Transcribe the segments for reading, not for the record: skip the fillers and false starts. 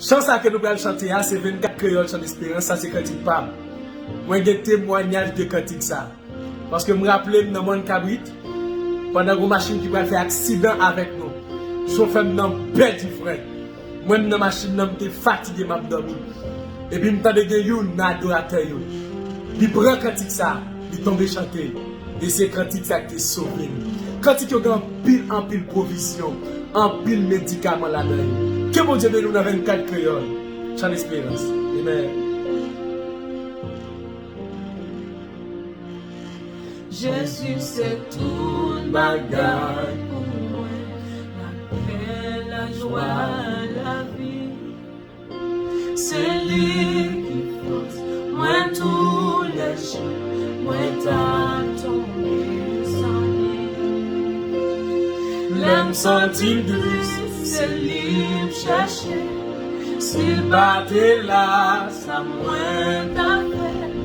Chance que nous allons chanter, c'est 24 créoles sans espérance, ça c'est cantique pas. Moi j'ai témoignage de cantique ça. Parce que je me rappelle dans mon cabrit, pendant une machine qui va faire accident avec nous. Chauffeur n'a perdu frère. Moi dans la machine n'a été fatigué m'a dormi. Et puis m'tande gen yon adorateur yo. Il prend cantique ça, il tombe chanter. Et c'est cantique ça qui est sauvé. Cantique yo gen en pile provision, en pile médicament là-dedans. Que mon Dieu nous dans 24 créoles. Sans espérance. Amen. Jésus c'est tout bagaille pour moi, la paix, la joie, la vie. C'est lui qui force moi tous les jours, moi t'attends sans lui. L'aime sentir douce, c'est lui chercher. S'il battait là, ça moins d'affaires.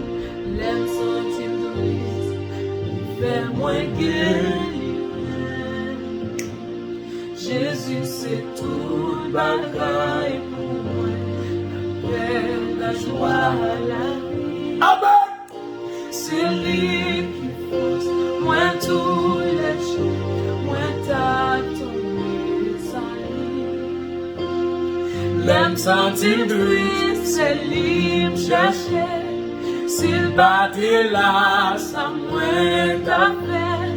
L'aime sentir douce, il fait moins guérir. Jésus c'est tout bagaille pour moi, la paix, la joie, la vie. Amen. C'est lui qui force moi tous les jours, moi t'attends sans lui. L'aime sentir douce, c'est lui chercher. S'il battait là, ça moins d'affaires.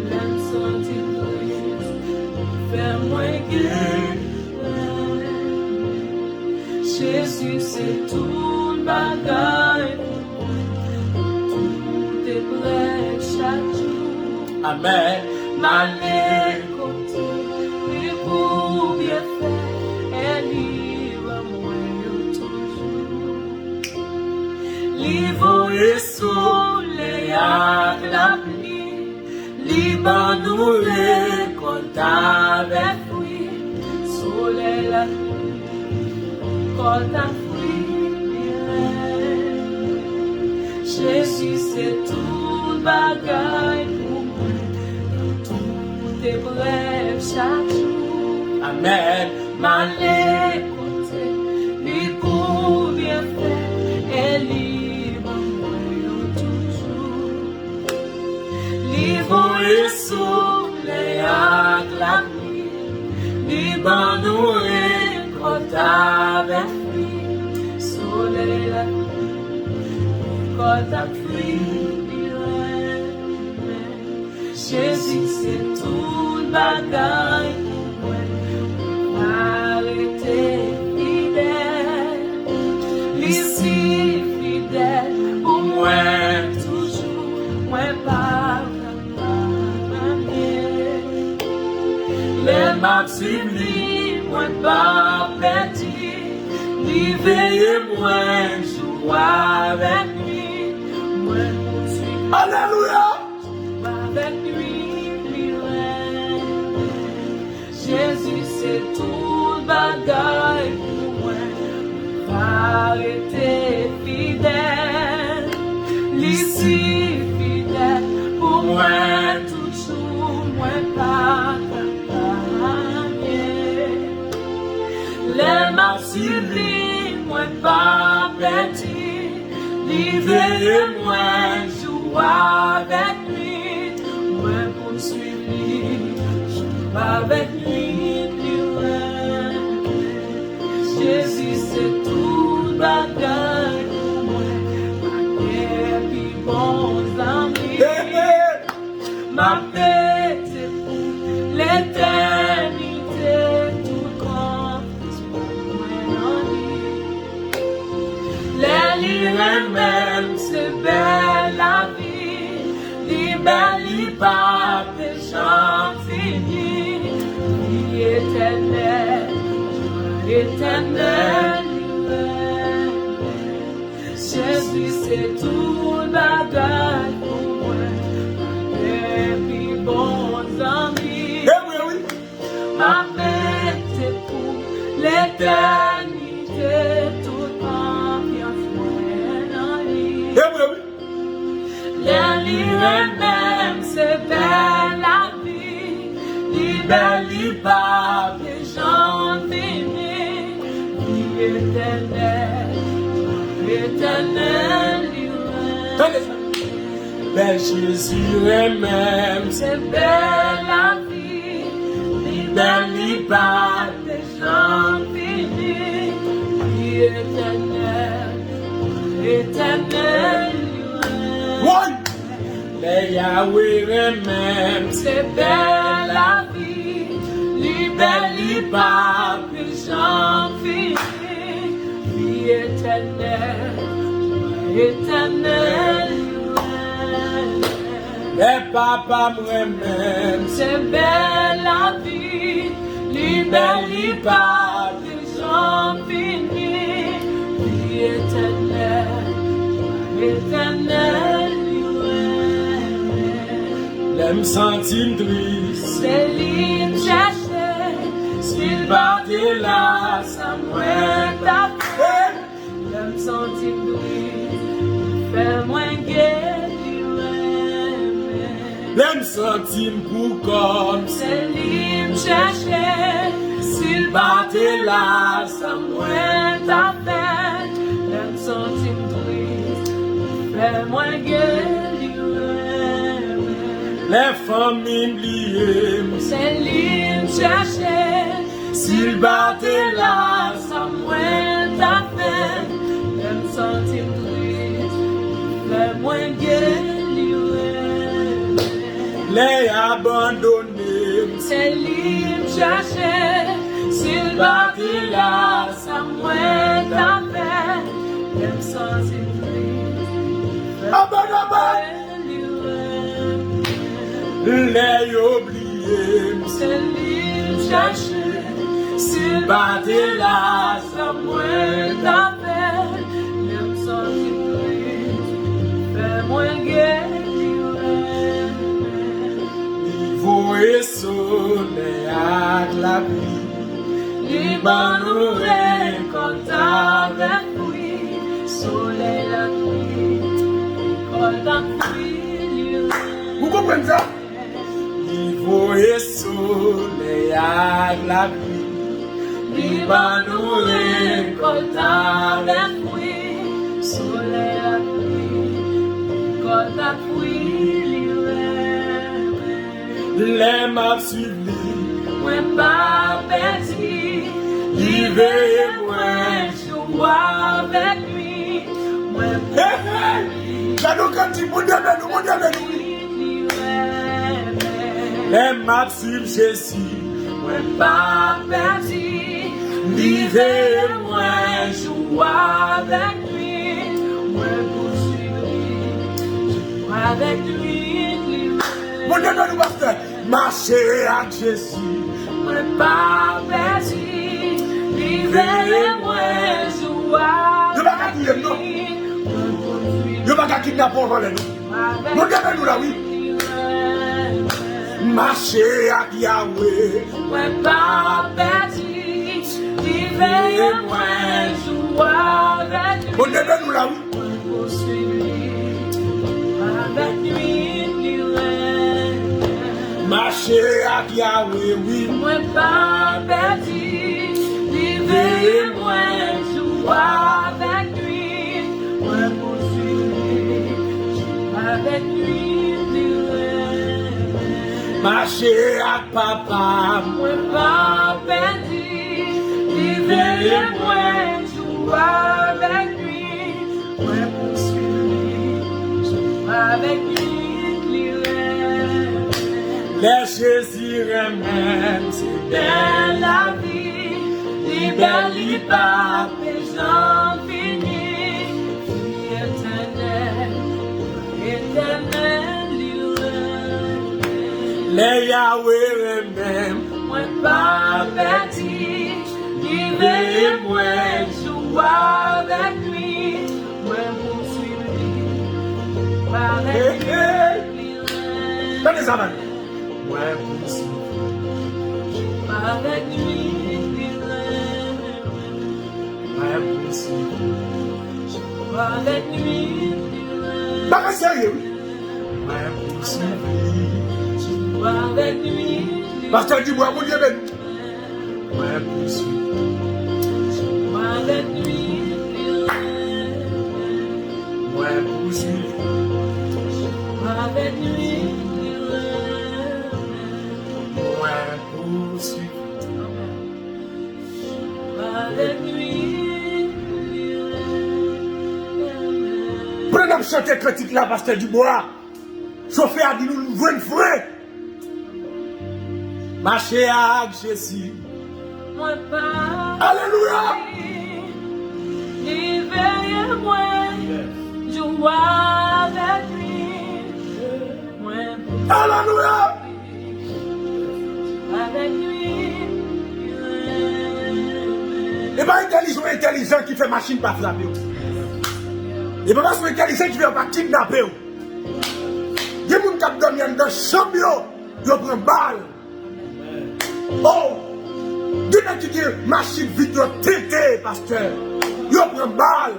L'aime sentir douce, faire moins guérir. Jésus c'est tout bagaille pour moi, tout est prêt chaque jour. Amen. M'aller côté, lui pour bien faire, et libre moi toujours. Libre et soleil à la pluie, libre nous récolte avec fruit, soleil la pluie, récolte à fruit. Jésus c'est tout bagaille pour moi, tout est bref chaque jour. Amen. M'aller côté, lui pour bien faire, et libre moi toujours. Libre et soleil à la nuit, libre nous récolte avec lui, soleil la nuit, récolte à fruit. Jésus c'est tout bagaille pour moi, arrêtez fidèle, ici fidèle pour moi toujours, moi pas les maps sublimes, moi pas perdu, ni veillez moi joue avec lui, moi poursuis. Alléluia. Avec lui, Jésus c'est tout bagaille pour moi, arrêtez fidèle, ici fidèle pour moi toujours, moi pas les mains sublimes, moi pas perdu, veillez moi joue avec lui, moi poursuivre lui, joue avec lui plus loin. Jésus c'est tout bagaille pour moi, ma paix puis bons amis, ma paix c'est pour l'éternité, tout confiance pour moi en lui. Les livres même c'est belle la vie, libère, pas de gens finis, vie éternelle, joie éternelle. Jésus c'est tout bagaille pour moi, et puis bons amis, ma paix c'est pour l'éternité, toute confiance moi en lui. Les livres même c'est belle la vie, libère, pas de gens finis, vie Éternel, éternel, Bel Jésus même, c'est belle la vie, ni belle ni bas, des gens finis. Éternel, éternel, one. Les Yahweh même, c'est belle la vie, ni belle ni bas, des gens finis. Éternel, éternel, les papas moi-même, c'est belle la vie, ni belle ni bas, des gens finis. Éternel, éternel, l'aime sentir triste, c'est l'île cherchée, s'il battait là, ça moins tapé. L'aime sentir triste, fait moins gai. l'aime sentir pour comme C'est l'île cherchée, s'il battait là, ça moins tapé. L'aime sentir triste, fait moins gai. les familles liées, C'est l'île cherchée, s'il battait là, ça moins tapé. L'aime sentir triste, fait moins gai. les abandonnés, C'est l'île cherchée, s'il battait là, ça moins tapé. L'aime sentir triste, les oubliés, c'est l'île cherchée, s'il battait là, ça moins tapé. L'aime sentir triste, fait moins gai. niveau et soleil à la vie, Liban nous récolte avec fruit, soleil la pluie, récolte en fruit. vous comprenez ça? Niveau et soleil à la vie, Liban nous récolte avec fruit, soleil la pluie, récolte en fruit. les maps suivis, Moi pas petit, l'hiver et moi je vois avec lui. Moi les maps suivent Jésus, moi pas petit, l'hiver et moi je vois avec lui. Moi poursuivre avec lui. marcher à Jésus, Moi pas petit, l'hiver et moi je vois avec lui. je vais kidnapper nous. Marcher à Yahweh, Moi pas petit, l'hiver et moi je vois avec lui. Avec lui, marcher à Yahweh, oui. moi pas petit, l'hiver et moi je vois avec lui. Moi poursuivre avec lui. Marcher à papa, Moi pas petit, l'hiver et moi je vois avec lui. Moi poursuivre avec lui. les Jésus même, c'est Belle la vie, libère, libère, les gens finis. Éternel, éternel, les Yahweh même, moi pas petit, libère, moi joue avec lui, moi poursuivre avec lui. Tenez ça, man. Avec lui, avec lui, Pas sérieux. avec lui, Pasteur Dubois, mon Dieu, ben. avec avec lui. Prenons à chanter critique là, pasteur Dubois. Chauffeur a dit nous voulons frère. Marcher avec Jésus. Moi pas. Alléluia. L'hiver moi, joue avec lui. Moi Alléluia. avec lui. Et pas intelligent qui fait machine pas frapper. Et pas parce que intelligent qui fait pas kidnapper. Il y a des gens qui dorment dans la chambre, ils prennent balle. Oh! Il y a des gens qui ont machine vite, tété, pasteur. Ils prennent balle.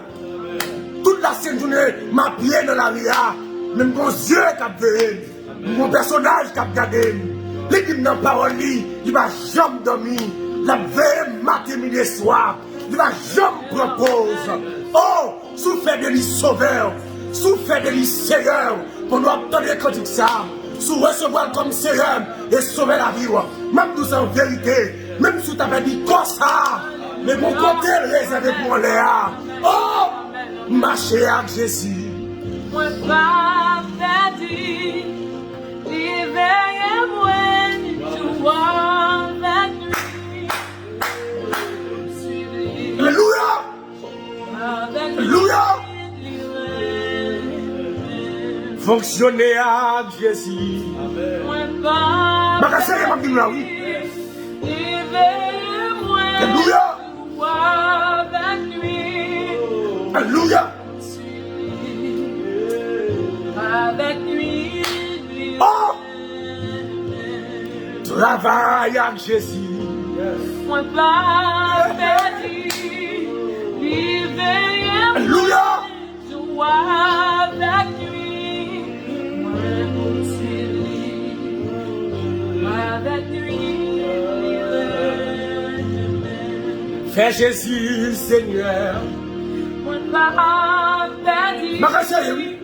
Toute la scène journée, ma pied dans la ria. Même mon yeux qui veillé. Mon personnage qui a regardé. L'équipe dans la parole, il va jamais dormir. La veille, matin, midi et soir. Il va jamais propose. Oh! Sous fait de lui sauveur. Sous fait de lui seigneur. Pour nous obtenir quand il ça. Sous recevoir comme seigneur et sauver la vie. Même nous en vérité. Même si tu avais dit comme ça. Mais mon côté réservé pour Léa. Oh! Marcher avec Jésus. Moi pas perdu. L'hiver et moi, joue avec lui. Alléluia. Avec lui. Alléluia. Fonctionner avec Jésus. Moi pas Magasin, il m'a dit là, oui. l'hiver et moi, Alléluia. joue avec lui. Alléluia. Avec lui. Oh! Travaille avec Jésus. Moi pas perdu. L'hiver et Alléluia. joue avec lui. Moi poursuivi. Avec lui. Fais Jésus, Seigneur. Moi pas perdu. Magasin, oui.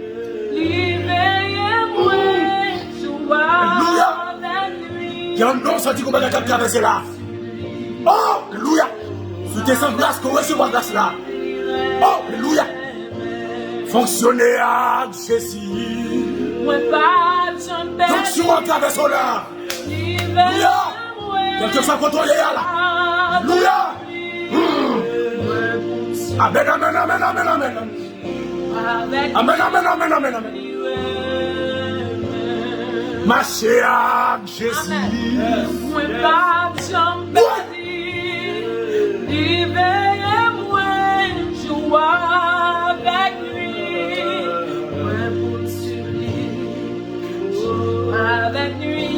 L'hiver et moi, joue Alléluia. avec lui. Il y a un nom sorti comme un traversé là. Oh! Alléluia. Sous tes sans grâce, qu'on recevoir grâce là. Oh! Alléluia. Fonctionner avec Jésus. Moi pas de Donc, si on traverse là. Alléluia. Quelqu'un s'en contrôle là. Alléluia. Amen, amen, amen, amen, amen. Amen, amen, amen, amen, amen. Marcher avec Jésus. Moi pas de l'hiver et moi, joue avec lui. Moi poursuivi. Avec lui.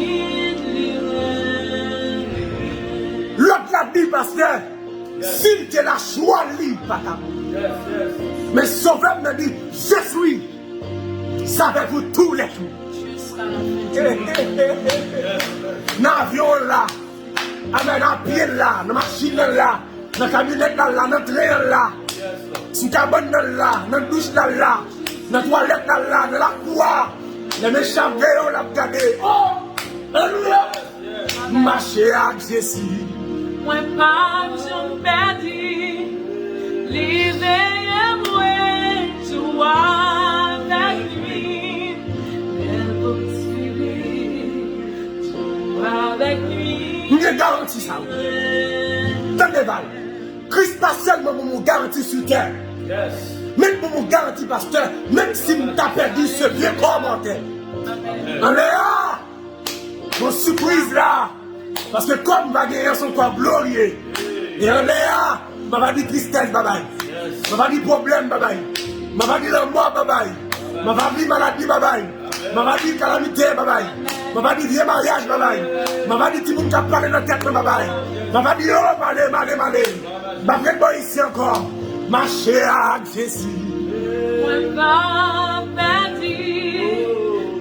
L'autre l'a dit, pasteur, s'il te la choix libre, papa. Mais sauveur me dit, je suis. Ça avec vous tous les jours. Dans l'avion là, avec un pied là, dans la machine là, dans la camionnette là, dans le train là, sous la cabane là, dans la douche là, dans la toilette là, dans la cour, les méchants veillent là, regardez. Oh! Alléluia! Marcher avec Jésus. Moi pas de perdu. L'hiver et moi, joue avec lui. Elle poursuivi. Joue avec lui. Nous garantis ça. Tenez, Val. Christ pas seulement pour nous garantir sur terre. Même pour nous garantir, pasteur, même si nous t'as perdu ce vieux corps mortel. Alléluia! Mon surprise là. Parce que comme va gagner son corps glorieux. Et Alléluia! M'a dit tristesse, bye-bye. M'a dit problème, bye-bye. M'a dit la mort, bye-bye. M'a dit maladie, bye-bye. M'a dit calamité, bye-bye. M'a dit vieux mariage, bye-bye. M'a dit tout le monde qui a parlé dans la tête, bye-bye. M'a dit oh, malé. M'a dit bon ici encore. Marcher avec Jésus. Moi pas perdu.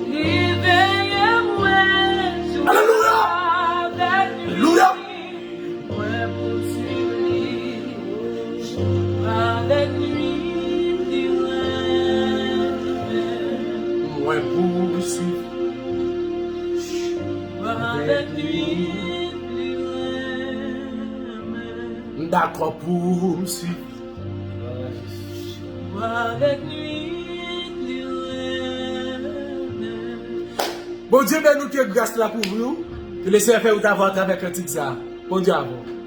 L'hiver et moi, joue Alléluia! avec lui. Alléluia! Moi poursuivi. Joue avec lui. Moi poursuivre. Avec lui. d'accord pour me suivre. Avec nuit, Bon Dieu, ben nous que grâce là pour vous. Que le Seigneur fait ou t'avoir avec un petit ça. Bon Dieu à vous.